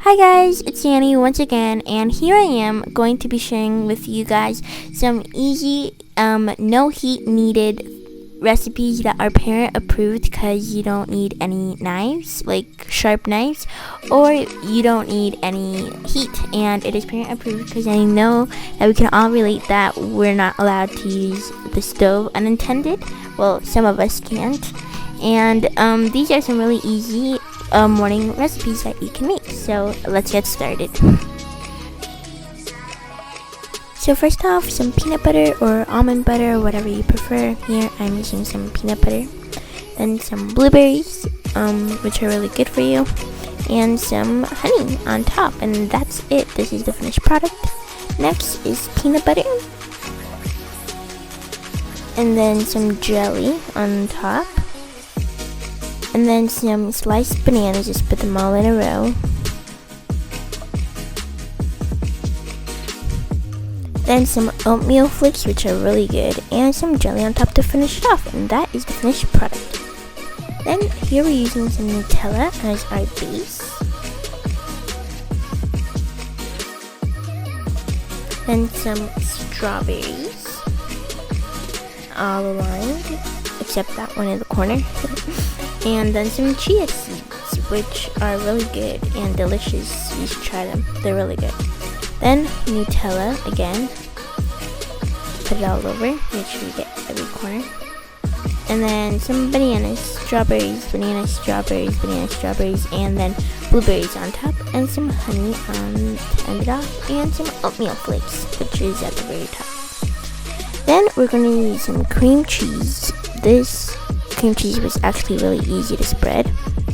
Hi guys, it's Annie once again, and here I am going to be sharing with you guys some easy, no heat needed recipes that are parent approved because you don't need any knives, like sharp knives, or you don't need any heat, and it is parent approved because I know that we can all relate that we're not allowed to use the stove unattended. Well, some of us can't, and these are some really easy morning recipes that you can make. So let's get started. So first off, some peanut butter or almond butter, or whatever you prefer. Here I'm using some peanut butter. Then some blueberries, which are really good for you, and some honey on top, and that's it. This is the finished product. Next is peanut butter, and then some jelly on top, and then some sliced bananas. Just put them all in a row. Then some oatmeal flakes, which are really good, and some jelly on top to finish it off, and that is the finished product. Then here we're using some Nutella as our base. Then some strawberries, all aligned, except that one in the corner. And then some chia seeds, which are really good and delicious. You should try them, they're really good. Then Nutella again, put it all over, make sure you get every corner. And then some bananas, strawberries, banana strawberries, and then blueberries on top, and some honey to end it off, and some oatmeal flakes, which is at the very top. Then we're going to use some cream cheese. This cream cheese was actually really easy to spread.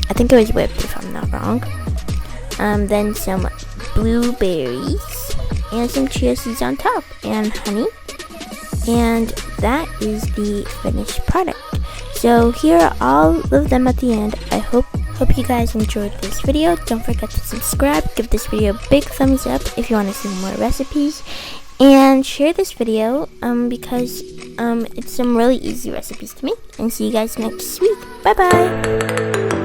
I think it was whipped if I'm not wrong. Then some blueberries and some chia seeds on top, and honey, and that is the finished product. So here are all of them at the end. I hope you guys enjoyed this video. Don't forget to subscribe, give this video a big thumbs up if you want to see more recipes, and share this video because it's some really easy recipes to make. And see you guys next week. Bye bye.